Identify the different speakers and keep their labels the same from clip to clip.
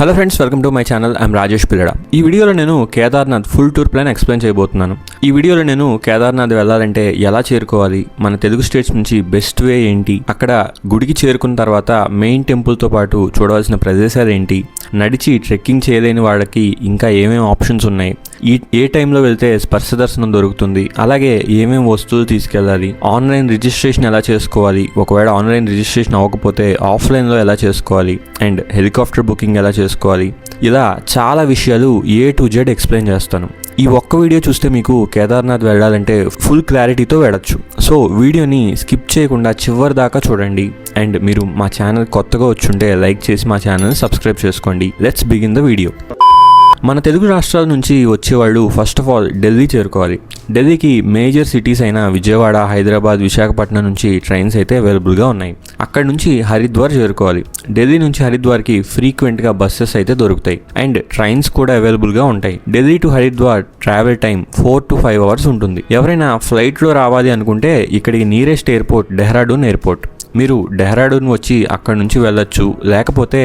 Speaker 1: Hello friends, welcome to my channel. I'm Rajesh Pillada. ఈ వీడియోలో నేను Kedarnath full tour plan explain చేయబోతున్నాను. ఈ వీడియోలో నేను కేదార్నాథ్ వెళ్ళాలంటే ఎలా చేరుకోవాలి, మన తెలుగు స్టేట్స్ నుంచి బెస్ట్ వే ఏంటి, అక్కడ గుడికి చేరుకున్న తర్వాత మెయిన్ టెంపుల్తో పాటు చూడవలసిన ప్రదేశాలు ఏంటి, నడిచి ట్రెక్కింగ్ చేయలేని వాళ్ళకి ఇంకా ఏమేమి ఆప్షన్స్ ఉన్నాయి, ఏ టైంలో వెళ్తే స్పర్శ దర్శనం దొరుకుతుంది, అలాగే ఏమేమి వస్తువులు తీసుకెళ్ళాలి, ఆన్లైన్ రిజిస్ట్రేషన్ ఎలా చేసుకోవాలి, ఒకవేళ ఆన్లైన్ రిజిస్ట్రేషన్ అవ్వకపోతే ఆఫ్లైన్లో ఎలా చేసుకోవాలి, అండ్ హెలికాప్టర్ బుకింగ్ ఎలా చేసుకోవాలి, ఇలా చాలా విషయాలు A to Z ఎక్స్ప్లెయిన్ చేస్తాను. ఈ ఒక్క వీడియో చూస్తే మీకు కేదార్నాథ్ వెళ్ళాలంటే ఫుల్ క్లారిటీతో వెళ్ళొచ్చు. సో వీడియోని స్కిప్ చేయకుండా చివరి దాకా చూడండి. అండ్ మీరు మా ఛానల్ కొత్తగా వచ్చుంటే లైక్ చేసి మా ఛానల్ సబ్స్క్రైబ్ చేసుకోండి. Let's begin the video. మన తెలుగు రాష్ట్రాల నుంచి వచ్చేవాళ్ళు ఫస్ట్ ఆఫ్ ఆల్ ఢిల్లీ చేరుకోవాలి. ఢిల్లీకి మేజర్ సిటీస్ అయిన విజయవాడ, హైదరాబాద్, విశాఖపట్నం నుంచి ట్రైన్స్ అయితే అవైలబుల్గా ఉన్నాయి. అక్కడ నుంచి హరిద్వార్ చేరుకోవాలి. ఢిల్లీ నుంచి హరిద్వార్కి ఫ్రీక్వెంట్గా బస్సెస్ అయితే దొరుకుతాయి అండ్ ట్రైన్స్ కూడా అవైలబుల్గా ఉంటాయి. Delhi to Haridwar travel time 4 to 5 hours ఉంటుంది. ఎవరైనా ఫ్లైట్లో రావాలి అనుకుంటే ఇక్కడికి నియరెస్ట్ ఎయిర్పోర్ట్ డెహ్రాడూన్ ఎయిర్పోర్ట్. మీరు డెహ్రాడూన్ వచ్చి అక్కడ నుంచి వెళ్ళొచ్చు, లేకపోతే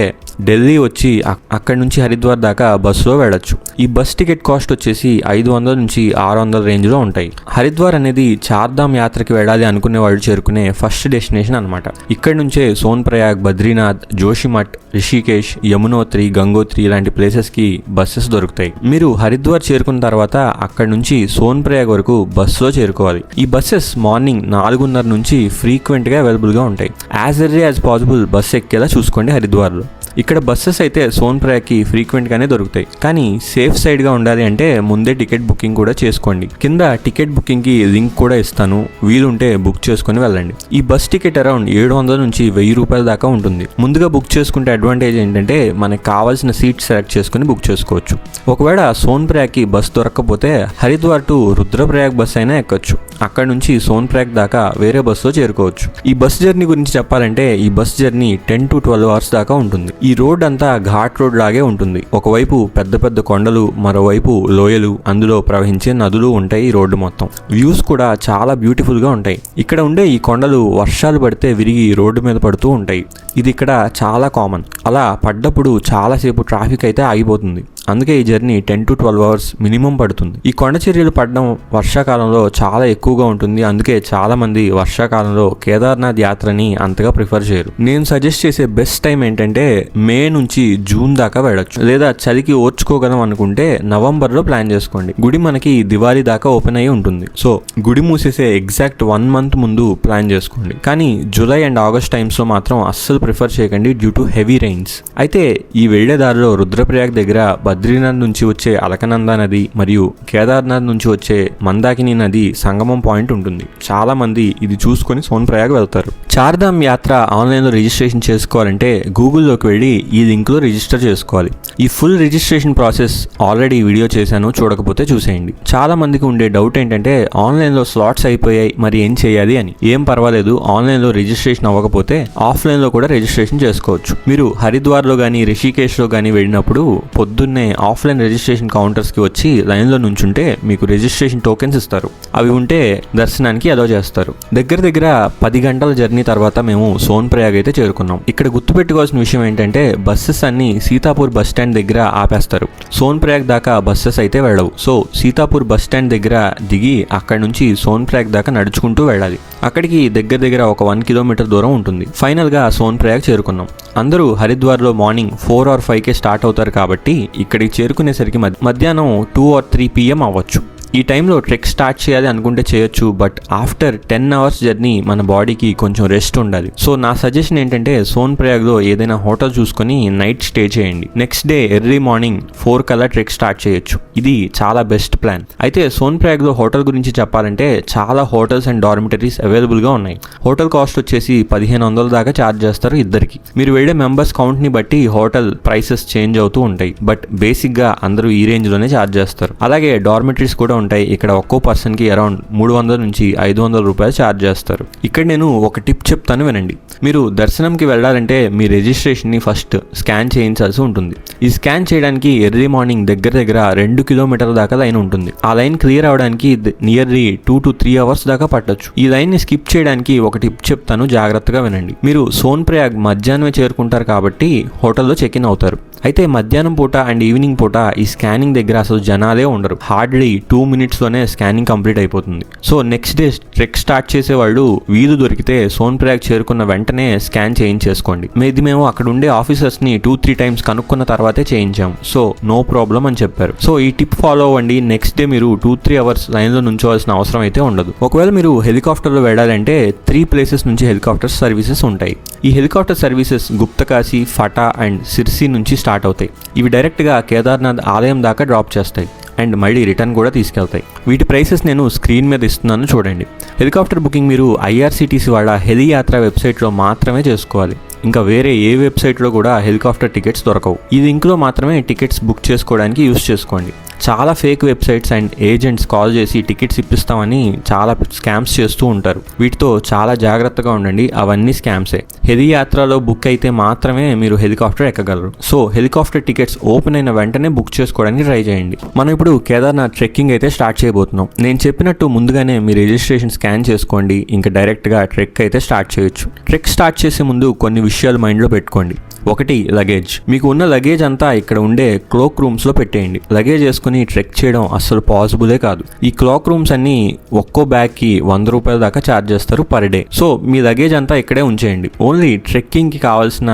Speaker 1: ఢిల్లీ వచ్చి అక్కడి నుంచి హరిద్వార్ దాకా బస్సులో వెళ్ళొచ్చు. ఈ బస్ టికెట్ కాస్ట్ వచ్చేసి 500 నుంచి 600 రేంజ్లో ఉంటాయి. హరిద్వార్ అనేది చార్ధామ్ యాత్రకి వెళ్ళాలి అనుకునే వాళ్ళు చేరుకునే ఫస్ట్ డెస్టినేషన్ అనమాట. ఇక్కడి నుంచే సోన్ప్రయాగ్, బద్రీనాథ్, జోషిమఠ్, రిషికేష్, యమునోత్రి, గంగోత్రి ఇలాంటి ప్లేసెస్కి బస్సెస్ దొరుకుతాయి. మీరు హరిద్వార్ చేరుకున్న తర్వాత అక్కడి నుంచి సోన్ప్రయాగ్ వరకు బస్సులో చేరుకోవాలి. ఈ బస్సెస్ మార్నింగ్ 4:30 నుంచి ఫ్రీక్వెంట్గా అవైలబుల్గా ఉంటాయి. As early as possible bus ఎక్కేలా చూసుకోండి హరిద్వార్లో. ఇక్కడ బస్సెస్ అయితే సోన్ప్రయాగ్కి ఫ్రీక్వెంట్గానే దొరుకుతాయి, కానీ సేఫ్ సైడ్గా ఉండాలి అంటే ముందే టికెట్ బుకింగ్ కూడా చేసుకోండి. కింద టికెట్ బుకింగ్కి లింక్ కూడా ఇస్తాను, వీలుంటే బుక్ చేసుకుని వెళ్ళండి. ఈ బస్ టికెట్ అరౌండ్ 700 నుంచి 1000 రూపాయల దాకా ఉంటుంది. ముందుగా బుక్ చేసుకుంటే అడ్వాంటేజ్ ఏంటంటే మనకు కావాల్సిన సీట్ సెలెక్ట్ చేసుకుని బుక్ చేసుకోవచ్చు. ఒకవేళ సోన్ప్రయాగ్కి బస్ దొరకకపోతే హరిద్వార్ టు రుద్రప్రయాగ్ బస్ అయినా ఎక్కొచ్చు. అక్కడ నుంచి సోన్ప్రయాగ్ దాకా వేరే బస్సులో చేరుకోవచ్చు. ఈ బస్ జర్నీ గురించి చెప్పాలంటే ఈ బస్ జర్నీ 10 to 12 hours దాకా ఉంటుంది. ఈ రోడ్ అంతా ఘాట్ రోడ్ లాగే ఉంటుంది. ఒకవైపు పెద్ద పెద్ద కొండలు, మరోవైపు లోయలు, అందులో ప్రవహించే నదులు ఉంటాయి. ఈ రోడ్డు మొత్తం వ్యూస్ కూడా చాలా బ్యూటిఫుల్ గా ఉంటాయి. ఇక్కడ ఉండే ఈ కొండలు వర్షాలు పడితే విరిగి రోడ్డు మీద పడుతూ ఉంటాయి. ఇది ఇక్కడ చాలా కామన్. అలా పడ్డప్పుడు చాలాసేపు ట్రాఫిక్ అయితే ఆగిపోతుంది. అందుకే ఈ జర్నీ 10 to 12 hours మినిమం పడుతుంది. ఈ కొండ చర్యలు పడడం వర్షాకాలంలో చాలా ఎక్కువగా ఉంటుంది. అందుకే చాలా మంది వర్షాకాలంలో కేదార్నాథ్ యాత్రని అంతగా ప్రిఫర్ చేయరు. నేను సజెస్ట్ చేసే బెస్ట్ టైం ఏంటంటే మే నుంచి జూన్ దాకా వెళ్ళొచ్చు. లేదా చలికి ఓర్చుకోగలం అనుకుంటే నవంబర్లో ప్లాన్ చేసుకోండి. గుడి మనకి దివాళీ దాకా ఓపెన్ అయ్యి ఉంటుంది. సో గుడి మూసేసే ఎగ్జాక్ట్ 1 month ముందు ప్లాన్ చేసుకోండి. కానీ జూలై అండ్ ఆగస్ట్ టైమ్స్ లో మాత్రం అస్సలు ప్రిఫర్ చేయకండి డ్యూ టు హెవీ రెయిన్స్. అయితే ఈ వెళ్లే దారిలో రుద్రప్రయాగ్ దగ్గర బద్రీనాథ్ నుంచి వచ్చే అలకనంద నది మరియు కేదార్నాథ్ నుంచి వచ్చే మందాకిని నది సంగమం పాయింట్ ఉంటుంది. చాలా మంది ఇది చూసుకొని సోన్ప్రయాగ్ వెళ్తారు. చార్ధామ్ యాత్ర ఆన్లైన్లో రిజిస్ట్రేషన్ చేసుకోవాలంటే గూగుల్లోకి వెళ్ళి ఈ లింక్లో రిజిస్టర్ చేసుకోవాలి. ఈ full registration process already video చేశాను, చూడకపోతే చూసేయండి. చాలా మందికి ఉండే డౌట్ ఏంటంటే ఆన్లైన్లో స్లాట్స్ అయిపోయాయి, మరి ఏం చేయాలి అని. ఏం పర్వాలేదు, ఆన్లైన్లో రిజిస్ట్రేషన్ అవ్వకపోతే ఆఫ్లైన్లో కూడా రిజిస్ట్రేషన్ చేసుకోవచ్చు. మీరు హరిద్వార్లో కానీ రిషికేష్లో కానీ వెళ్ళినప్పుడు పొద్దున్నే ఆఫ్లైన్ రిజిస్ట్రేషన్ కౌంటర్స్కి వచ్చి లైన్లో నుంచుంటే మీకు రిజిస్ట్రేషన్ టోకెన్స్ ఇస్తారు. అవి ఉంటే దర్శనానికి అలో చేస్తారు. దగ్గర 10 గంటల జర్నీ తర్వాత మేము సోన్ప్రయాగ్ అయితే చేరుకున్నాం. ఇక్కడ గుర్తుపెట్టుకోవాల్సిన విషయం ఏంటంటే బస్సెస్ అన్ని సీతాపూర్ బస్ స్టాండ్ దగ్గర ఆపేస్తారు. సోన్ప్రయాగ్ దాకా బస్సెస్ అయితే వెళ్ళవు. సో సీతాపూర్ బస్ స్టాండ్ దగ్గర దిగి అక్కడ నుంచి సోన్ప్రయాగ్ దాకా నడుచుకుంటూ వెళ్ళాలి. అక్కడికి దగ్గర ఒక 1 kilometer దూరం ఉంటుంది. ఫైనల్ గా సోన్ప్రయాగ్ చేరుకున్నాం. అందరూ హరిద్వార్లో మార్నింగ్ 4 or 5 స్టార్ట్ అవుతారు కాబట్టి ఇక్కడికి చేరుకునేసరికి మధ్యాహ్నం 2 or 3 PM అవ్వచ్చు. ఈ టైంలో ట్రెక్ స్టార్ట్ చేయాలి అనుకుంటే చేయొచ్చు, బట్ ఆఫ్టర్ 10 hours జర్నీ మన బాడీకి కొంచెం రెస్ట్ ఉండాలి. సో నా సజెషన్ ఏంటంటే సోన్ప్రయాగ్లో ఏదైనా హోటల్ చూసుకొని నైట్ స్టే చేయండి. నెక్స్ట్ డే ఎర్లీ మార్నింగ్ 4 కల్లా ట్రెక్ స్టార్ట్ చేయొచ్చు. ఇది చాలా బెస్ట్ ప్లాన్. అయితే సోన్ప్రయాగ్లో హోటల్ గురించి చెప్పాలంటే చాలా హోటల్స్ అండ్ డార్మిటరీస్ అవైలబుల్గా ఉన్నాయి. హోటల్ కాస్ట్ వచ్చేసి 1500 దాకా ఛార్జ్ చేస్తారు ఇద్దరికి. మీరు వెళ్ళే మెంబర్స్ కౌంట్ని బట్టి హోటల్ ప్రైసెస్ చేంజ్ అవుతూ ఉంటాయి, బట్ బేసిక్గా అందరూ ఈ రేంజ్లోనే ఛార్జ్ చేస్తారు. అలాగే డార్మిటరీస్ కూడా ఉంటాయి. ఇక్కడ ఒక్కో పర్సన్కి అరౌండ్ 300 నుంచి 500 రూపాయలు ఛార్జ్ చేస్తారు. ఇక్కడ నేను ఒక టిప్ చెప్తాను, వినండి. మీరు దర్శనంకి వెళ్ళాలంటే మీ రిజిస్ట్రేషన్ని ఫస్ట్ స్కాన్ చేయించాల్సి ఉంటుంది. ఈ స్కాన్ చేయడానికి ఎర్లీ మార్నింగ్ దగ్గర 2 kilometer దాకా లైన్ ఉంటుంది. ఆ లైన్ క్లియర్ అవడానికి నియర్లీ 2 to 3 hours దాకా పట్టొచ్చు. ఈ లైన్ ని స్కిప్ చేయడానికి ఒక టిప్ చెప్తాను, జాగ్రత్తగా వినండి. మీరు సోన్ప్రయాగ్ మధ్యాహ్నమే చేరుకుంటారు కాబట్టి హోటల్లో చెక్ ఇన్ అవుతారు. అయితే మధ్యాహ్నం పూట అండ్ ఈవినింగ్ పూట ఈ స్కానింగ్ దగ్గర అసలు జనాలే ఉండరు. హార్డ్లీ 2 minutesలోనే స్కానింగ్ కంప్లీట్ అయిపోతుంది. So next day trek start చేసే వాళ్ళు వీలు దొరికితే సోన్ప్రయాగ్ చేరుకున్న వెంటనే స్కాన్ చేయించేసుకోండి. మేము అక్కడ ఉండే ఆఫీసర్స్ని 2-3 times కనుక్కున్న తర్వాతే చేయించాం, సో నో ప్రాబ్లం అని చెప్పారు. సో ఈ టిప్ ఫాలో అవ్వండి. నెక్స్ట్ డే మీరు 2-3 hours లైన్లో నుంచోవాల్సిన అవసరం అయితే ఉండదు. ఒకవేళ మీరు హెలికాప్టర్లో వెళ్ళాలంటే 3 places నుంచి హెలికాప్టర్ సర్వీసెస్ ఉంటాయి. ఈ helicopter services Guptkashi, ఫటా and Sirsi నుంచి స్టార్ట్ అవుతాయి. ఇవి డైరెక్ట్గా కేదార్నాథ్ ఆలయం దాకా డ్రాప్ చేస్తాయి అండ్ మళ్ళీ రిటర్న్ కూడా తీసుకెళ్తాయి. వీటి ప్రైసెస్ నేను స్క్రీన్ మీద ఇస్తున్నాను చూడండి. హెలికాప్టర్ బుకింగ్ మీరు IRCTC వాళ్ళ హెలి యాత్ర వెబ్సైట్లో మాత్రమే చేసుకోవాలి. ఇంకా వేరే ఏ వెబ్సైట్లో కూడా హెలికాప్టర్ టికెట్స్ దొరకవు. ఈ లింక్లో మాత్రమే టికెట్స్ బుక్ చేసుకోవడానికి యూస్ చేసుకోండి. చాలా fake websites and agents call చేసి టికెట్స్ ఇప్పిస్తామని చాలా స్కామ్స్ చేస్తూ ఉంటారు. వీటితో చాలా జాగ్రత్తగా ఉండండి, అవన్నీ స్కామ్సే. హెలి యాత్రలో బుక్ అయితే మాత్రమే మీరు హెలికాప్టర్ ఎక్కగలరు. సో హెలికాప్టర్ టికెట్స్ ఓపెన్ అయిన వెంటనే బుక్ చేసుకోవడానికి ట్రై చేయండి. మనం ఇప్పుడు కేదార్నాథ్ ట్రెక్కింగ్ అయితే స్టార్ట్ చేయబోతున్నాం. నేను చెప్పినట్టు ముందుగానే మీ రిజిస్ట్రేషన్ స్కాన్ చేసుకోండి, ఇంకా డైరెక్ట్గా ట్రెక్ అయితే స్టార్ట్ చేయొచ్చు. ట్రెక్ స్టార్ట్ చేసే ముందు కొన్ని విషయాలు మైండ్లో పెట్టుకోండి. 1 లగేజ్. మీకు ఉన్న లగేజ్ అంతా ఇక్కడ ఉండే క్లోక్ రూమ్స్లో పెట్టేయండి. లగేజ్ వేసుకుని ట్రెక్ చేయడం అస్సలు పాసిబులే కాదు. ఈ క్లాక్ రూమ్స్ అన్ని ఒక్కో బ్యాగ్కి 100 రూపాయల దాకా ఛార్జ్ చేస్తారు పర్ డే. సో మీ లగేజ్ అంతా ఇక్కడే ఉంచేయండి. ఓన్లీ ట్రెక్కింగ్కి కావాల్సిన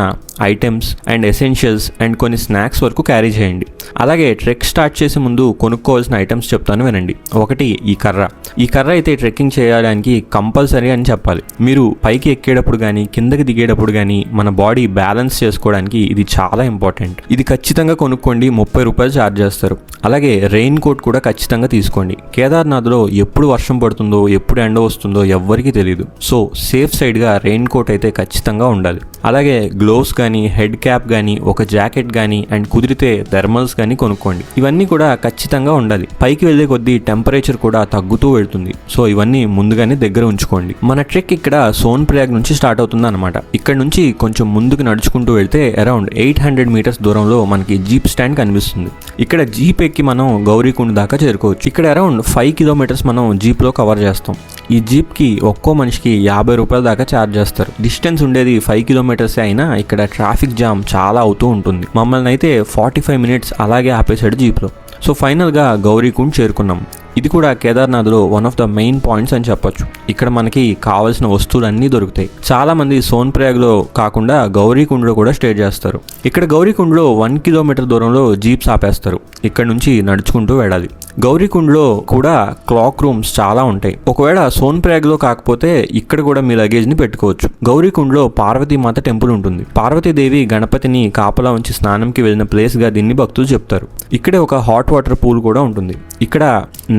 Speaker 1: ఐటమ్స్ అండ్ ఎసెన్షియల్స్ అండ్ కొన్ని స్నాక్స్ వరకు క్యారీ చేయండి. అలాగే ట్రెక్ స్టార్ట్ చేసే ముందు కొనుక్కోవాల్సిన ఐటమ్స్ చెప్తాను వినండి. 1 ఈ కర్ర. ఈ కర్ర అయితే ట్రెక్కింగ్ చేయడానికి కంపల్సరీ అని చెప్పాలి. మీరు పైకి ఎక్కేటప్పుడు కానీ కిందకి దిగేటప్పుడు కానీ మన బాడీ బ్యాలెన్స్ చేసుకోవడానికి ఇది చాలా ఇంపార్టెంట్. ఇది ఖచ్చితంగా కొనుక్కోండి, 30 రూపాయలు ఛార్జ్ చేస్తారు. అలాగే రెయిన్ కోట్ కూడా ఖచ్చితంగా తీసుకోండి. కేదార్నాథ్లో ఎప్పుడు వర్షం పడుతుందో ఎప్పుడు ఎండ వస్తుందో ఎవ్వరికీ తెలియదు. సో సేఫ్ సైడ్గా రెయిన్ కోట్ అయితే ఖచ్చితంగా ఉండాలి. అలాగే గ్లోవ్స్ కానీ, హెడ్ క్యాప్ కానీ, ఒక జాకెట్ కానీ అండ్ కుదిరితే థర్మల్స్ కానీ కొనుక్కోండి. ఇవన్నీ కూడా ఖచ్చితంగా ఉండాలి. పైకి వెళ్ళే కొద్దీ టెంపరేచర్ కూడా తగ్గుతూ వెళ్తుంది. సో ఇవన్నీ ముందుగానే దగ్గర ఉంచుకోండి. మన ట్రెక్ ఇక్కడ సోన్ప్రయాగ్ నుంచి స్టార్ట్ అవుతుంది అనమాట. ఇక్కడ నుంచి కొంచెం ముందుకు నడుచుకుంటూ వెళ్తే అరౌండ్ 800 meters దూరంలో మనకి జీప్ స్టాండ్ కనిపిస్తుంది. ఇక్కడ జీప్ ఎక్కి మనం గౌరీకుండ్ దాకా చేరుకోవచ్చు. ఇక్కడ అరౌండ్ 5 kilometers మనం జీప్లో కవర్ చేస్తాం. ఈ జీప్కి ఒక్కో మనిషికి 50 రూపాయల దాకా ఛార్జ్ చేస్తారు. డిస్టెన్స్ ఉండేది 5 kilometers అయినా ఇక్కడ ట్రాఫిక్ జామ్ చాలా అవుతూ ఉంటుంది. మమ్మల్ని అయితే 45 minutes అలాగే ఆపేశాడు జీప్లో. సో ఫైనల్గా గౌరీకుండ్ చేరుకున్నాం. ఇది కూడా కేదార్నాథ్లో one of the main points అని చెప్పొచ్చు. ఇక్కడ మనకి కావాల్సిన వస్తువులు అన్నీ దొరుకుతాయి. చాలా మంది సోన్ప్రయాగ్లో కాకుండా గౌరీకుండ్లో కూడా స్టే చేస్తారు. ఇక్కడ గౌరీకుండ్లో 1 kilometer దూరంలో జీప్స్ ఆపేస్తారు. ఇక్కడ నుంచి నడుచుకుంటూ వెళ్ళాలి. గౌరీకుండ్లో కూడా క్లాక్ రూమ్స్ చాలా ఉంటాయి. ఒకవేళ సోన్ప్రయాగ్లో కాకపోతే ఇక్కడ కూడా మీ లగేజ్ని పెట్టుకోవచ్చు. గౌరీకుండ్లో పార్వతీమాత టెంపుల్ ఉంటుంది. పార్వతీదేవి గణపతిని కాపలా ఉంచి స్నానంకి వెళ్ళిన ప్లేస్గా దీన్ని భక్తులు చెప్తారు. ఇక్కడే ఒక హాట్ వాటర్ పూల్ కూడా ఉంటుంది. ఇక్కడ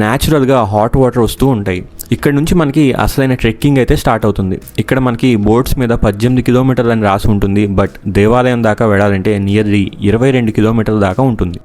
Speaker 1: న్యాచురల్గా హాట్ వాటర్ వస్తూ ఉంటాయి. ఇక్కడ నుంచి మనకి అసలైన ట్రెక్కింగ్ అయితే స్టార్ట్ అవుతుంది. ఇక్కడ మనకి బోట్స్ మీద 18 kilometers అని రాసి ఉంటుంది. బట్ దేవాలయం దాకా వెళ్ళాలంటే నియర్లీ 22 kilometers దాకా ఉంటుంది.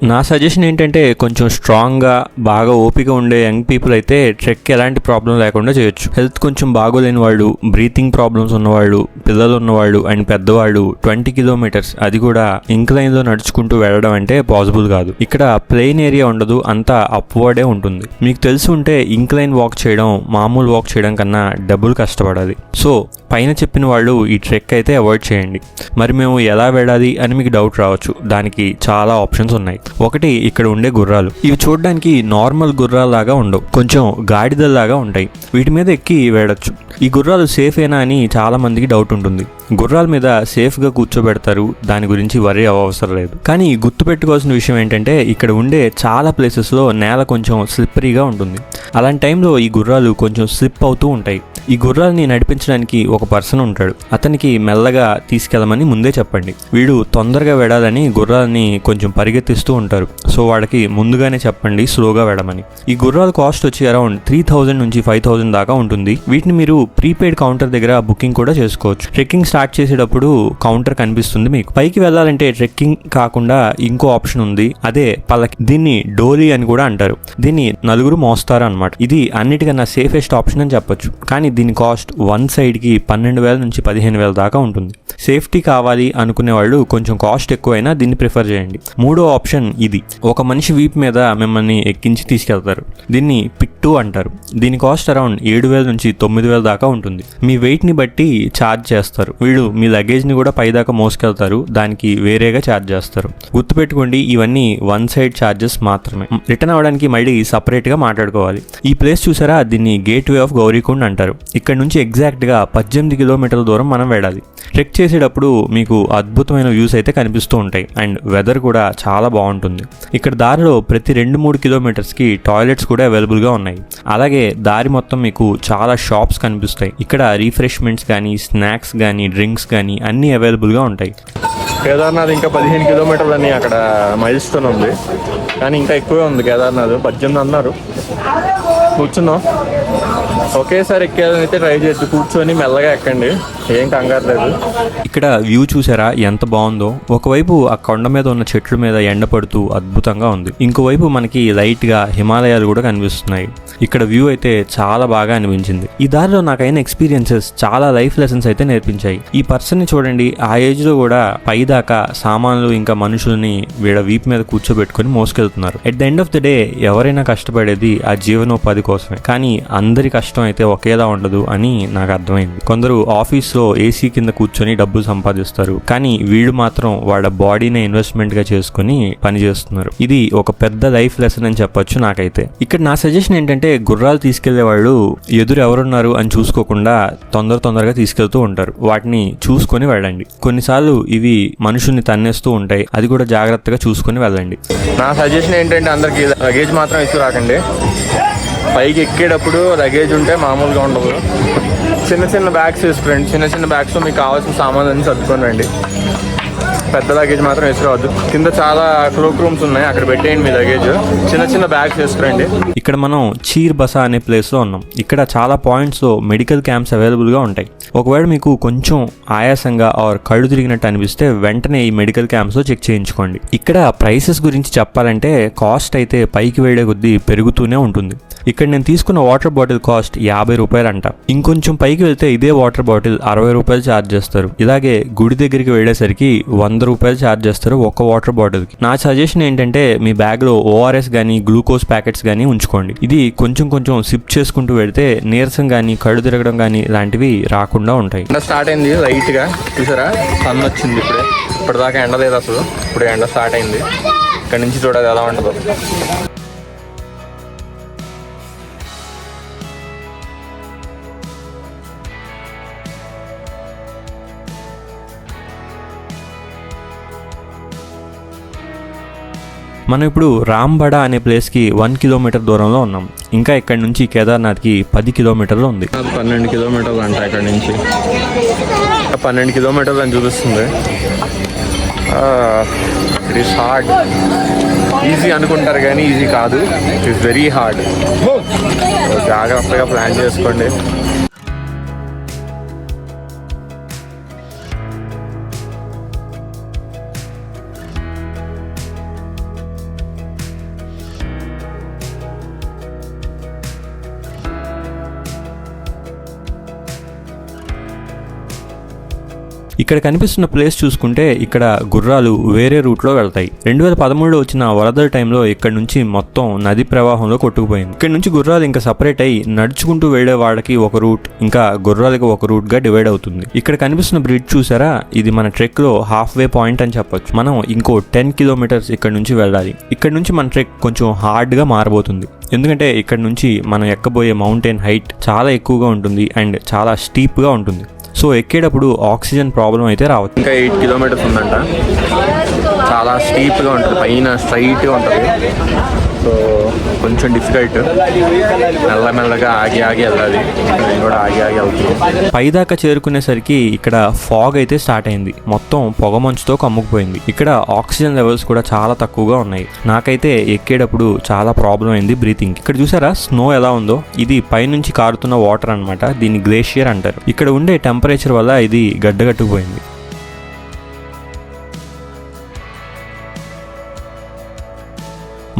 Speaker 1: నా సజెషన్ ఏంటంటే కొంచెం స్ట్రాంగ్గా బాగా ఓపిక ఉండే యంగ్ పీపుల్ అయితే ట్రెక్ ఎలాంటి ప్రాబ్లం లేకుండా చేయొచ్చు. హెల్త్ కొంచెం బాగోలేని వాళ్ళు, బ్రీతింగ్ ప్రాబ్లమ్స్ ఉన్నవాళ్ళు, పిల్లలు ఉన్నవాళ్ళు అండ్ పెద్దవాళ్ళు 20 kilometers అది కూడా ఇంక్లైన్లో నడుచుకుంటూ వెళ్ళడం అంటే పాసిబుల్ కాదు. ఇక్కడ ప్లెయిన్ ఏరియా ఉండదు, అంతా అప్వర్డే ఉంటుంది. మీకు తెలిసి ఉంటే ఇంక్లైన్ వాక్ చేయడం మామూలు వాక్ చేయడం కన్నా డబుల్ కష్టపడాలి. సో పైన చెప్పిన వాళ్ళు ఈ ట్రెక్ అయితే అవాయిడ్ చేయండి. మరి మేము ఎలా వెళ్ళాలి అని మీకు డౌట్ రావచ్చు. దానికి చాలా ఆప్షన్స్ ఉన్నాయి. 1 ఇక్కడ ఉండే గుర్రాలు. ఇవి చూడడానికి నార్మల్ గుర్రాల్లాగా ఉండవు, కొంచెం గాడిదల్లాగా ఉంటాయి. వీటి మీద ఎక్కి వెళ్ళొచ్చు. ఈ గుర్రాలు సేఫేనా అని చాలా మందికి డౌట్ ఉంటుంది. గుర్రాల మీద సేఫ్గా కూర్చోబెడతారు, దాని గురించి వరీ అవసరం లేదు. కానీ గుర్తుపెట్టుకోవాల్సిన విషయం ఏంటంటే ఇక్కడ ఉండే చాలా ప్లేసెస్లో నేల కొంచెం స్లిప్పరీగా ఉంటుంది. అలాంటి టైంలో ఈ గుర్రాలు కొంచెం స్లిప్ అవుతూ ఉంటాయి. ఈ గుర్రాలని నడిపించడానికి ఒక పర్సన్ ఉంటాడు. అతనికి మెల్లగా తీసుకెళ్ళమని ముందే చెప్పండి. వీడు తొందరగా వెళ్ళాలని గుర్రాలని కొంచెం పరిగెత్తిస్తూ ఉంటారు. సో వాళ్ళకి ముందుగానే చెప్పండి స్లోగా వెళ్ళమని. ఈ గుర్రాల కాస్ట్ వచ్చి అరౌండ్ 3000 నుంచి 5000 దాకా ఉంటుంది. వీటిని మీరు ప్రీపెయిడ్ కౌంటర్ దగ్గర బుకింగ్ కూడా చేసుకోవచ్చు. ట్రెక్కింగ్ స్టార్ట్ చేసేటప్పుడు కౌంటర్ కనిపిస్తుంది మీకు. పైకి వెళ్ళాలంటే ట్రెక్కింగ్ కాకుండా ఇంకో ఆప్షన్ ఉంది, అదే పల్లకి. దీన్ని డోలీ అని కూడా అంటారు. దీన్ని 4 మోస్తారు అనమాట. ఇది అన్నిటికన్నా సేఫెస్ట్ ఆప్షన్ అని చెప్పొచ్చు. కానీ దీని కాస్ట్ వన్ సైడ్కి 12,000 నుంచి 15,000 దాకా ఉంటుంది. సేఫ్టీ కావాలి అనుకునే వాళ్ళు కొంచెం కాస్ట్ ఎక్కువైనా దీన్ని ప్రిఫర్ చేయండి. మూడో ఆప్షన్ ఇది. ఒక మనిషి వీపు మీద మిమ్మల్ని ఎక్కించి తీసుకెళ్తారు. దీన్ని పిట్టు అంటారు. దీని కాస్ట్ అరౌండ్ 7,000 నుంచి 9,000 దాకా ఉంటుంది. మీ వెయిట్ని బట్టి ఛార్జ్ చేస్తారు. వీళ్ళు మీ లగేజ్ని కూడా పైదాకా మోసుకెళ్తారు. దానికి వేరేగా ఛార్జ్ చేస్తారు. గుర్తుపెట్టుకోండి, ఇవన్నీ వన్ సైడ్ ఛార్జెస్ మాత్రమే. రిటర్న్ అవ్వడానికి మళ్ళీ సపరేట్గా మాట్లాడుకోవాలి. ఈ ప్లేస్ చూసారా, దీన్ని గేట్ వే ఆఫ్ గౌరీకుండ్ అంటారు. ఇక్కడ నుంచి ఎగ్జాక్ట్గా 18 కిలోమీటర్ల దూరం మనం వెళ్ళాలి. ట్రెక్ చేసేటప్పుడు మీకు అద్భుతమైన వ్యూస్ అయితే కనిపిస్తూ ఉంటాయి అండ్ వెదర్ కూడా చాలా బాగుంటుంది. ఇక్కడ దారిలో ప్రతి 2-3 కిలోమీటర్స్కి టాయిలెట్స్ కూడా అవైలబుల్గా ఉన్నాయి. అలాగే దారి మొత్తం మీకు చాలా షాప్స్ కనిపిస్తాయి. ఇక్కడ రీఫ్రెష్మెంట్స్ కానీ, స్నాక్స్ కానీ, డ్రింక్స్ కానీ అన్నీ అవైలబుల్గా ఉంటాయి.
Speaker 2: కేదార్నాథ్ ఇంకా 15 కిలోమీటర్లు అని అక్కడ మైల్స్తో ఉంది, కానీ ఇంకా ఎక్కువే ఉంది. కేదార్నాథ్ 18 అన్నారు. కూర్చున్నాం, ఒకేసారి ఎక్కేయాలని అయితే ట్రై చేయొచ్చు. కూర్చొని మెల్లగా ఎక్కండి, ఏం కంగారు లేదు.
Speaker 1: ఇక్కడ వ్యూ చూసారా ఎంత బాగుందో. ఒకవైపు ఆ కొండ మీద ఉన్న చెట్ల మీద ఎండ పడుతూ అద్భుతంగా ఉంది. ఇంకోవైపు మనకి లైట్ గా హిమాలయాలు కూడా కనిపిస్తున్నాయి. ఇక్కడ వ్యూ అయితే చాలా బాగా అనిపించింది. ఈ దారిలో నాకైన ఎక్స్పీరియన్సెస్ చాలా లైఫ్ లెసన్స్ అయితే నేర్పించాయి. ఈ పర్సన్ ని చూడండి, ఆ ఏజ్ లో కూడా పైదాకా సామాన్లు ఇంకా మనుషుల్ని వీళ్ళ వీపు మీద కూర్చోబెట్టుకుని మోసుకెళ్తున్నారు. At the end of the day ఎవరైనా కష్టపడేది ఆ జీవనోపాధి కోసమే, కానీ అందరి కష్టం అయితే ఒకేలా ఉండదు అని నాకు అర్థమైంది. కొందరు ఆఫీస్లో ఏసీ కింద కూర్చొని డబ్బులు సంపాదిస్తారు, కానీ వీళ్ళు మాత్రం వాళ్ళ బాడీని ఇన్వెస్ట్మెంట్ గా చేసుకుని పని చేస్తున్నారు. ఇది ఒక పెద్ద లైఫ్ లెసన్ అని చెప్పొచ్చు నాకైతే. ఇక్కడ నా సజెషన్ ఏంటంటే, గుర్రాలు తీసుకెళ్లే వాళ్ళు ఎదురు ఎవరున్నారు అని చూసుకోకుండా తొందరగా తీసుకెళ్తూ ఉంటారు. వాటిని చూసుకొని వెళ్ళండి. కొన్నిసార్లు ఇవి మనుషుల్ని తన్నేస్తూ ఉంటాయి, అది కూడా జాగ్రత్తగా చూసుకొని వెళ్ళండి.
Speaker 2: నా సజెషన్ ఏంటంటే, అందరికి లగేజ్ మాత్రం ఇస్తూ రాకండి. పైకి ఎక్కేటప్పుడు లగేజ్ ఉంటే మామూలుగా ఉండదు. చిన్న బ్యాగ్స్ వేసుకోండి. చిన్న బ్యాగ్స్లో మీకు కావాల్సిన సామాన్లన్నీ సర్దుకొని రండి. పెద్ద లగేజ్ మాత్రం వేసుకోవద్దు. కింద చాలా క్లోక్ రూమ్స్ ఉన్నాయి, అక్కడ పెట్టేయండి మీ లగేజ్. చిన్న బ్యాగ్స్ వేసుకోండి.
Speaker 1: ఇక్కడ మనం చీర్ బసా అనే ప్లేస్ లో ఉన్నాం. ఇక్కడ చాలా పాయింట్స్ లో మెడికల్ క్యాంప్స్ అవైలబుల్ గా ఉంటాయి. ఒకవేళ మీకు కొంచెం ఆయాసంగా ఆర్ కళ్ళు తిరిగినట్టు అనిపిస్తే వెంటనే ఈ మెడికల్ క్యాంప్స్ లో చెక్ చేయించుకోండి. ఇక్కడ ప్రైసెస్ గురించి చెప్పాలంటే, కాస్ట్ అయితే పైకి వేడే కొద్దీ పెరుగుతూనే ఉంటుంది. ఇక్కడ నేను తీసుకున్న వాటర్ బాటిల్ కాస్ట్ 50 రూపాయలు అంట. ఇంకొంచెం పైకి వెళ్తే ఇదే వాటర్ బాటిల్ 60 రూపాయలు ఛార్జ్ చేస్తారు. ఇలాగే గుడి దగ్గరికి వెళ్ళేసరికి 100 రూపాయలు ఛార్జ్ చేస్తారు ఒక్క వాటర్ బాటిల్కి. నా సజెషన్ ఏంటంటే, మీ బ్యాగ్లో ORS కానీ గ్లూకోజ్ ప్యాకెట్స్ కానీ ఉంచుకోండి. ఇది కొంచెం సిప్ చేసుకుంటూ వెళ్తే నీరసం కానీ కళ్ళు తిరగడం కానీ ఇలాంటివి రాకుండా ఉంటాయి.
Speaker 2: ఎండ స్టార్ట్ అయింది లైట్గా, చూసారా సన్ వచ్చింది. ఇప్పటిదాకా ఎండ లేదు అసలు, ఇప్పుడు ఎండ స్టార్ట్ అయింది. ఇక్కడ నుంచి చూడాలి ఎలా ఉంటుందో.
Speaker 1: మనం ఇప్పుడు రాంబడా అనే ప్లేస్కి 1 కిలోమీటర్ దూరంలో ఉన్నాం. ఇంకా ఇక్కడ నుంచి కేదార్నాథ్కి 10 కిలోమీటర్లు ఉంది.
Speaker 2: 12 కిలోమీటర్లు అంట. ఇక్కడ నుంచి 12 కిలోమీటర్లు అని చూపిస్తుంది. It is hard. ఈజీ అనుకుంటారు కానీ ఈజీ కాదు, ఇట్ ఈస్ వెరీ హార్డ్. జాగ్రత్తగా ప్లాన్ చేసుకోండి.
Speaker 1: ఇక్కడ కనిపిస్తున్న ప్లేస్ చూసుకుంటే, ఇక్కడ గుర్రాలు వేరే రూట్లో వెళ్తాయి. 2013లో వచ్చిన వరదల టైంలో ఇక్కడ నుంచి మొత్తం నది ప్రవాహంలో కొట్టుకుపోయింది. ఇక్కడ నుంచి గుర్రాలు ఇంకా సపరేట్ అయ్యి నడుచుకుంటూ వెళ్లే వాళ్ళకి ఒక రూట్, ఇంకా గుర్రాలకి ఒక రూట్ గా డివైడ్ అవుతుంది. ఇక్కడ కనిపిస్తున్న బ్రిడ్జ్ చూసారా, ఇది మన ట్రెక్ లో హాఫ్ వే పాయింట్ అని చెప్పొచ్చు. మనం ఇంకో 10 కిలోమీటర్స్ ఇక్కడ నుంచి వెళ్ళాలి. ఇక్కడ నుంచి మన ట్రెక్ కొంచెం హార్డ్ గా మారబోతుంది. ఎందుకంటే ఇక్కడ నుంచి మనం ఎక్కబోయే మౌంటైన్ హైట్ చాలా ఎక్కువగా ఉంటుంది అండ్ చాలా స్టీప్ గా ఉంటుంది. సో ఎక్కేటప్పుడు ఆక్సిజన్ ప్రాబ్లం అయితే రావచ్చు.
Speaker 2: ఇంకా 8 కిలోమీటర్స్ ఉందంట. చాలా స్టీప్గా ఉంటుంది, పైన స్ట్రైట్గా ఉంటుంది. సో కొంచెం డిఫికల్ట్. మెల్లమెల్లగా ఆగి వెళ్ళాలి. నేను కూడా ఆగి వెళ్తున్నాను.
Speaker 1: పైదాకా చేరుకునేసరికి ఇక్కడ ఫాగ్ అయితే స్టార్ట్ అయింది. మొత్తం పొగ మంచుతో కమ్ముకుపోయింది. ఇక్కడ ఆక్సిజన్ లెవెల్స్ కూడా చాలా తక్కువగా ఉన్నాయి. నాకైతే ఎక్కేటప్పుడు చాలా ప్రాబ్లం అయింది బ్రీతింగ్. ఇక్కడ చూసారా స్నో ఎలా ఉందో. ఇది పైనుంచి కారుతున్న వాటర్ అన్నమాట. దీన్ని గ్లేషియర్ అంటారు. ఇక్కడ ఉండే టెంపరేచర్ వల్ల ఇది గడ్డగట్టుకుపోయింది.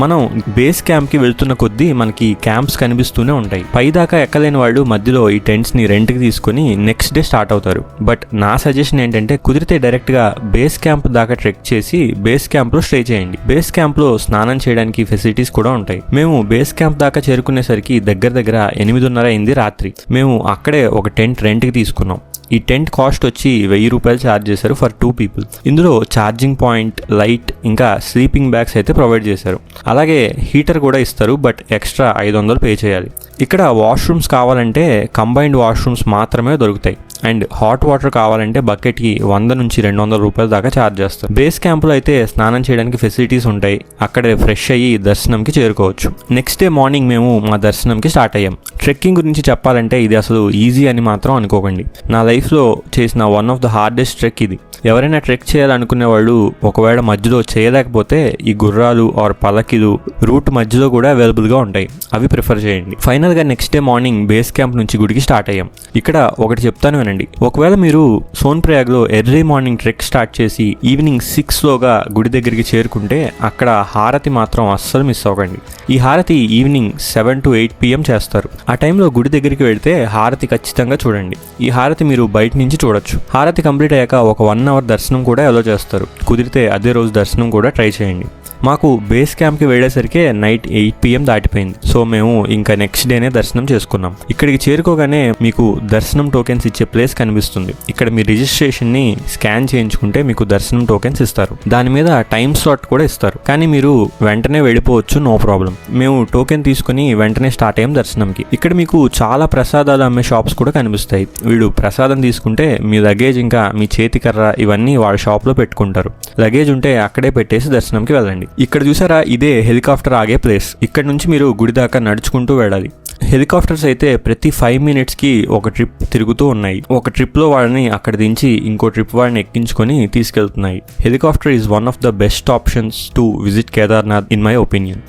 Speaker 1: మనం బేస్ క్యాంప్ కి వెళ్తున్న కొద్దీ మనకి క్యాంప్స్ కనిపిస్తూనే ఉంటాయి. పైదాకా ఎక్కలేని వాళ్ళు మధ్యలో ఈ టెంట్స్ ని రెంట్ కి తీసుకుని నెక్స్ట్ డే స్టార్ట్ అవుతారు. బట్ నా సజెషన్ ఏంటంటే కుదిరితే డైరెక్ట్ గా బేస్ క్యాంప్ దాకా ట్రెక్ చేసి బేస్ క్యాంప్ లో స్టే చేయండి. బేస్ క్యాంప్ లో స్నానం చేయడానికి ఫెసిలిటీస్ కూడా ఉంటాయి. మేము బేస్ క్యాంప్ దాకా చేరుకునేసరికి దగ్గర 8:30 అయింది రాత్రి. మేము అక్కడే ఒక టెంట్ రెంట్ కి తీసుకున్నాం. ఈ టెంట్ కాస్ట్ వచ్చి 1000 రూపాయలు ఛార్జ్ చేశారు ఫర్ 2 పీపుల్. ఇందులో ఛార్జింగ్ పాయింట్, లైట్, ఇంకా స్లీపింగ్ బ్యాగ్స్ అయితే ప్రొవైడ్ చేశారు. అలాగే హీటర్ కూడా ఇస్తారు, బట్ ఎక్స్ట్రా 500 పే చేయాలి. ఇక్కడ వాష్రూమ్స్ కావాలంటే కంబైన్డ్ వాష్రూమ్స్ మాత్రమే దొరుకుతాయి. అండ్ హాట్ వాటర్ కావాలంటే బకెట్కి 100 నుంచి 200 రూపాయల దాకా ఛార్జ్ చేస్తారు. బేస్ క్యాంప్లో అయితే స్నానం చేయడానికి ఫెసిలిటీస్ ఉంటాయి. అక్కడే ఫ్రెష్ అయ్యి దర్శనంకి చేరుకోవచ్చు. నెక్స్ట్ డే మార్నింగ్ మేము మా దర్శనంకి స్టార్ట్ అయ్యాం. ట్రెక్కింగ్ గురించి చెప్పాలంటే ఇది అసలు ఈజీ అని మాత్రం అనుకోకండి. నా లైఫ్లో చేసిన one of the hardest trek ఇది. ఎవరైనా ట్రెక్ చేయాలనుకునే వాళ్ళు ఒకవేళ మధ్యలో చేయలేకపోతే ఈ గుర్రాలు ఆర్ పల్లకిలు రూట్ మధ్యలో కూడా అవైలబుల్గా ఉంటాయి, అవి ప్రిఫర్ చేయండి. ఫైనల్గా next day morning base camp నుంచి గుడికి స్టార్ట్ అయ్యాం. ఇక్కడ ఒకటి చెప్తాను వినండి. ఒకవేళ మీరు సోన్ప్రయాగ్లో ఎర్లీ మార్నింగ్ ట్రెక్ స్టార్ట్ చేసి ఈవినింగ్ 6లోగా గుడి దగ్గరికి చేరుకుంటే అక్కడ హారతి మాత్రం అస్సలు మిస్ అవ్వకండి. ఈ హారతి ఈవినింగ్ 7 to 8 PM చేస్తారు. ఆ టైంలో గుడి దగ్గరికి వెళ్తే హారతి ఖచ్చితంగా చూడండి. ఈ హారతి మీరు బయట నుంచి చూడొచ్చు. హారతి కంప్లీట్ అయ్యాక ఒక 1 hour దర్శనం కూడా అలో చేస్తారు. కుదిరితే అదే రోజు దర్శనం కూడా ట్రై చేయండి. మాకు బేస్ క్యాంప్కి వెళ్ళేసరికి నైట్ 8 PM దాటిపోయింది. సో మేము ఇంకా నెక్స్ట్ డేనే దర్శనం చేసుకున్నాం. ఇక్కడికి చేరుకోగానే మీకు దర్శనం టోకెన్స్ ఇచ్చే ప్లేస్ కనిపిస్తుంది. ఇక్కడ మీ రిజిస్ట్రేషన్ని స్కాన్ చేయించుకుంటే మీకు దర్శనం టోకెన్స్ ఇస్తారు. దాని మీద టైం స్లాట్ కూడా ఇస్తారు. కానీ మీరు వెంటనే వెళ్ళిపోవచ్చు, నో ప్రాబ్లం. మేము టోకెన్ తీసుకుని వెంటనే స్టార్ట్ అయ్యాం దర్శనంకి. ఇక్కడ మీకు చాలా ప్రసాదాలు అమ్మే షాప్స్ కూడా కనిపిస్తాయి. వీళ్ళు ప్రసాదం తీసుకుంటే మీ లగేజ్ ఇంకా మీ చేతికర్ర ఇవన్నీ వాళ్ళ షాప్లో పెట్టుకుంటారు. లగేజ్ ఉంటే అక్కడే పెట్టేసి దర్శనంకి వెళ్ళండి. ఇక్కడ చూసారా, ఇదే హెలికాప్టర్ ఆగే ప్లేస్. ఇక్కడ నుంచి మీరు గుడి దాకా నడుచుకుంటూ వెళ్ళాలి. హెలికాప్టర్స్ అయితే ప్రతి 5 minutesకి ఒక ట్రిప్ తిరుగుతూ ఉన్నాయి. ఒక ట్రిప్లో వాళ్ళని అక్కడ దించి ఇంకో ట్రిప్ వాళ్ళని ఎక్కించుకొని తీసుకెళ్తున్నాయి. Helicopter is one of the best options to visit Kedarnath in my opinion.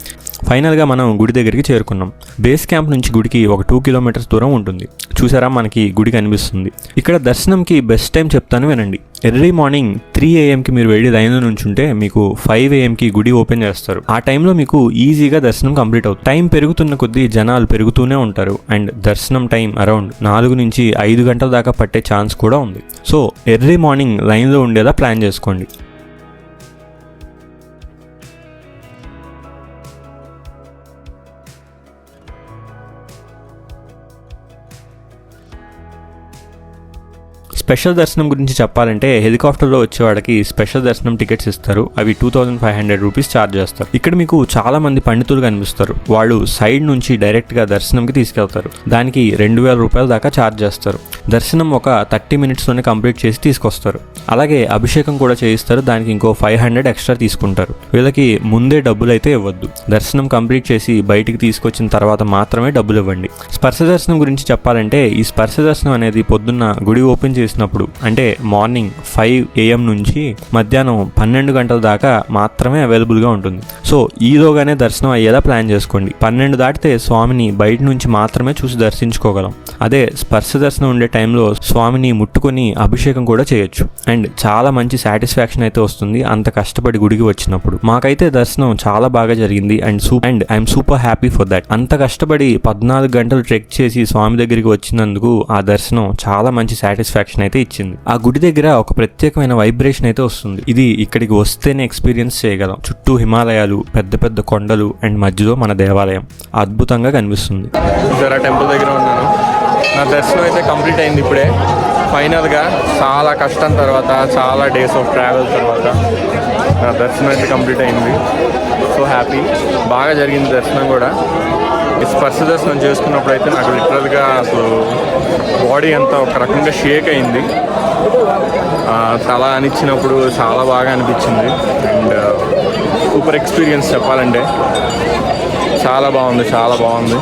Speaker 1: ఫైనల్గా మనం గుడి దగ్గరికి చేరుకున్నాం. బేస్ క్యాంప్ నుంచి గుడికి ఒక 2 kilometers దూరం ఉంటుంది. చూసారా, మనకి గుడి కనిపిస్తుంది. ఇక్కడ దర్శనంకి బెస్ట్ టైం చెప్తాను వినండి. ఎర్లీ మార్నింగ్ 3 AMకి మీరు వెళ్ళి లైన్లో నుంచుంటే మీకు 5 AMకి గుడి ఓపెన్ చేస్తారు. ఆ టైంలో మీకు ఈజీగా దర్శనం కంప్లీట్ అవుతుంది. టైం పెరుగుతున్న కొద్దీ జనాలు పెరుగుతూనే ఉంటారు. అండ్ దర్శనం టైం అరౌండ్ 4 నుంచి 5 గంటల దాకా పట్టే ఛాన్స్ కూడా ఉంది. సో ఎర్లీ మార్నింగ్ లైన్లో ఉండేలా ప్లాన్ చేసుకోండి. స్పెషల్ దర్శనం గురించి చెప్పాలంటే హెలికాప్టర్లో వచ్చే వాళ్ళకి స్పెషల్ దర్శనం టికెట్స్ ఇస్తారు. అవి 2500 రూపీస్ ఛార్జ్ చేస్తారు. ఇక్కడ మీకు చాలా మంది పండితులు కనిపిస్తారు. వాళ్ళు సైడ్ నుంచి డైరెక్ట్గా దర్శనంకి తీసుకెళ్తారు. దానికి 2000 రూపాయల దాకా ఛార్జ్ చేస్తారు. దర్శనం ఒక 30 minutesలోనే కంప్లీట్ చేసి తీసుకొస్తారు. అలాగే అభిషేకం కూడా చేయిస్తారు. దానికి ఇంకో 500 ఎక్స్ట్రా తీసుకుంటారు. వీళ్ళకి ముందే డబ్బులు అయితే ఇవ్వద్దు. దర్శనం కంప్లీట్ చేసి బయటికి తీసుకొచ్చిన తర్వాత మాత్రమే డబ్బులు ఇవ్వండి. స్పర్శ దర్శనం గురించి చెప్పాలంటే ఈ స్పర్శ దర్శనం అనేది పొద్దున్న గుడి ఓపెన్ చేసినప్పుడు అంటే మార్నింగ్ 5 AM నుంచి మధ్యాహ్నం 12 గంటల దాకా మాత్రమే అవైలబుల్గా ఉంటుంది. సో ఈలోగానే దర్శనం అయ్యేలా ప్లాన్ చేసుకోండి. 12 దాటితే స్వామిని బయట నుంచి మాత్రమే చూసి దర్శించుకోగలం. అదే స్పర్శ దర్శనం ఉండే టైంలో స్వామిని ముట్టుకొని అభిషేకం కూడా చేయొచ్చు. అండ్ చాలా మంచి సాటిస్ఫాక్షన్ అయితే వస్తుంది అంత కష్టపడి గుడికి వచ్చినప్పుడు. మాకైతే దర్శనం చాలా బాగా జరిగింది and I'm super happy for that. అంత కష్టపడి 14 గంటలు ట్రెక్ చేసి స్వామి దగ్గరికి వచ్చినందుకు ఆ దర్శనం చాలా మంచి సాటిస్ఫాక్షన్ అయితే ఇచ్చింది. ఆ గుడి దగ్గర ఒక ప్రత్యేకమైన వైబ్రేషన్ అయితే వస్తుంది. ఇది ఇక్కడికి వస్తేనే ఎక్స్పీరియన్స్ చేయగలం. చుట్టూ హిమాలయాలు, పెద్ద పెద్ద కొండలు అండ్ మధ్యలో మన దేవాలయం అద్భుతంగా కనిపిస్తుంది.
Speaker 2: టెంపుల్ దగ్గర ఉన్నాను. నా దర్శనం అయితే కంప్లీట్ అయింది ఇప్పుడే. ఫైనల్గా చాలా కష్టం తర్వాత, చాలా డేస్ ఆఫ్ ట్రావెల్ తర్వాత నా దర్శనం అయితే కంప్లీట్ అయింది. So happy. బాగా జరిగింది దర్శనం కూడా. ఈ స్పర్శ దర్శనం చేసుకున్నప్పుడు అయితే నాకు లిటరల్గా అసలు బాడీ అంతా ఒక రకంగా షేక్ అయింది. తల అనిచ్చినప్పుడు చాలా బాగా అనిపించింది. అండ్ సూపర్ ఎక్స్పీరియన్స్ చెప్పాలంటే. చాలా బాగుంది, చాలా బాగుంది.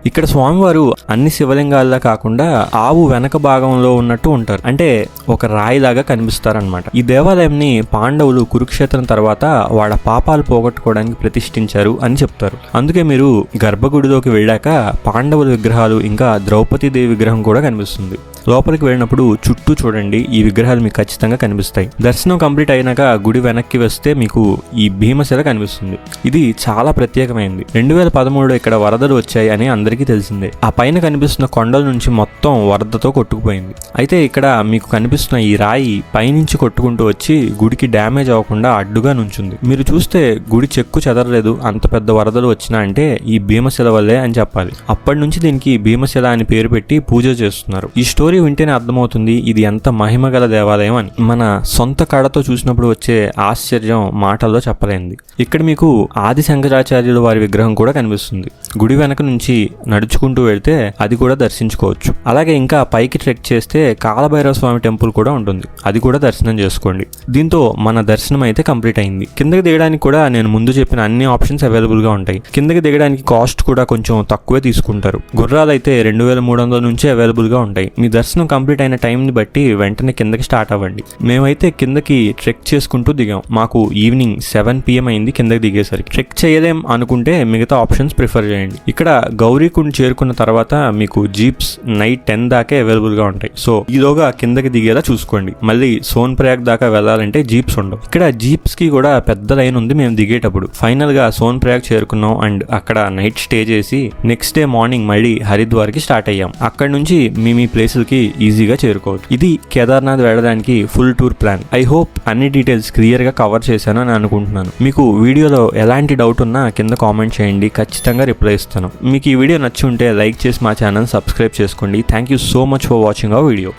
Speaker 1: ఇక్కడ స్వామివారు అన్ని శివలింగాల్లా కాకుండా ఆవు వెనక భాగంలో ఉన్నట్టు ఉంటారు, అంటే ఒక రాయిలాగా కనిపిస్తారనమాట. ఈ దేవాలయంని పాండవులు కురుక్షేత్రం తర్వాత వాళ్ళ పాపాలు పోగొట్టుకోవడానికి ప్రతిష్ఠించారు అని చెప్తారు. అందుకే మీరు గర్భగుడిలోకి వెళ్ళాక పాండవుల విగ్రహాలు ఇంకా ద్రౌపదీదేవి విగ్రహం కూడా కనిపిస్తుంది. లోపలికి వెళ్ళినప్పుడు చుట్టూ చూడండి, ఈ విగ్రహాలు మీకు ఖచ్చితంగా కనిపిస్తాయి. దర్శనం కంప్లీట్ అయినాక గుడి వెనక్కి వస్తే మీకు ఈ భీమశిల కనిపిస్తుంది. ఇది చాలా ప్రత్యేకమైంది. 2013లో ఇక్కడ వరదలు వచ్చాయి అని అందరికీ తెలిసిందే. ఆ పైన కనిపిస్తున్న కొండల నుంచి మొత్తం వరదతో కొట్టుకుపోయింది. అయితే ఇక్కడ మీకు కనిపిస్తున్న ఈ రాయి పైనుంచి కొట్టుకుంటూ వచ్చి గుడికి డ్యామేజ్ అవ్వకుండా అడ్డుగా నుంచుంది. మీరు చూస్తే గుడి చెక్కు చెదరలేదు. అంత పెద్ద వరదలు వచ్చినా అంటే ఈ భీమశిల వల్లే అని చెప్పాలి. అప్పటి నుంచి దీనికి భీమశిల అని పేరు పెట్టి పూజ చేస్తున్నారు. ఈ స్టోరీ వింటేనే అర్థమవుతుంది ఇది ఎంత మహిమగల దేవాలయం అని. మన సొంత కళతో చూసినప్పుడు వచ్చే ఆశ్చర్యం మాటల్లో చెప్పలేంది. ఇక్కడ మీకు ఆది శంకరాచార్యుల వారి విగ్రహం కూడా కనిపిస్తుంది. గుడి వెనక నుంచి నడుచుకుంటూ వెళ్తే అది కూడా దర్శించుకోవచ్చు. అలాగే ఇంకా పైకి ట్రెక్ చేస్తే కాలభైరవ స్వామి టెంపుల్ కూడా ఉంటుంది, అది కూడా దర్శనం చేసుకోండి. దీంతో మన దర్శనం అయితే కంప్లీట్ అయింది. కిందకి దిగడానికి కూడా నేను ముందు చెప్పిన అన్ని ఆప్షన్స్ అవైలబుల్ గా ఉంటాయి. కిందకి దిగడానికి కాస్ట్ కూడా కొంచెం తక్కువే తీసుకుంటారు. గుర్రాలు అయితే 2300 నుంచి అవైలబుల్ గా ఉంటాయి. మీ దర్శనం కంప్లీట్ అయిన టైంని బట్టి వెంటనే కిందకి స్టార్ట్ అవ్వండి. మేమైతే కిందకి ట్రెక్ చేసుకుంటూ దిగాం. మాకు ఈవినింగ్ 7 PM అయింది కిందకి దిగేసరికి. ట్రెక్ చేయలేం అనుకుంటే మిగతా ఆప్షన్స్ ప్రిఫర్ చేయండి. ఇక్కడ గౌరీకుండ్ చేరుకున్న తర్వాత మీకు జీప్స్ నైట్ 10 దాకే అవైలబుల్ గా ఉంటాయి. సో ఈలోగా కిందకి దిగేలా చూసుకోండి. మళ్ళీ సోన్ ప్రయాగ్ దాకా వెళ్ళాలంటే జీప్స్ ఉండవు. ఇక్కడ జీప్స్ కి కూడా పెద్ద లైన్ ఉంది మేము దిగేటప్పుడు. ఫైనల్ గా సోన్ ప్రయాగ్ చేరుకున్నాం అండ్ అక్కడ నైట్ స్టే చేసి నెక్స్ట్ డే మార్నింగ్ మళ్ళీ హరిద్వార్ కి స్టార్ట్ అయ్యాం. అక్కడ నుంచి మీ ప్లేసులకి ఈజీగా చేరుకోవచ్చు. ఇది కేదార్నాథ్ వెళ్ళడానికి full tour plan. I hope అన్ని డీటెయిల్స్ క్లియర్ గా కవర్ చేశాను అని అనుకుంటున్నాను. మీకు వీడియోలో ఎలాంటి డౌట్ ఉన్నా కింద కామెంట్ చేయండి, ఖచ్చితంగా రిప్లై ఇస్తాను. మీకు ఈ వీడియో నచ్చి ఉంటే లైక్ చేసి మా ఛానల్ సబ్స్క్రైబ్ చేసుకోండి. Thank you so much for watching our video.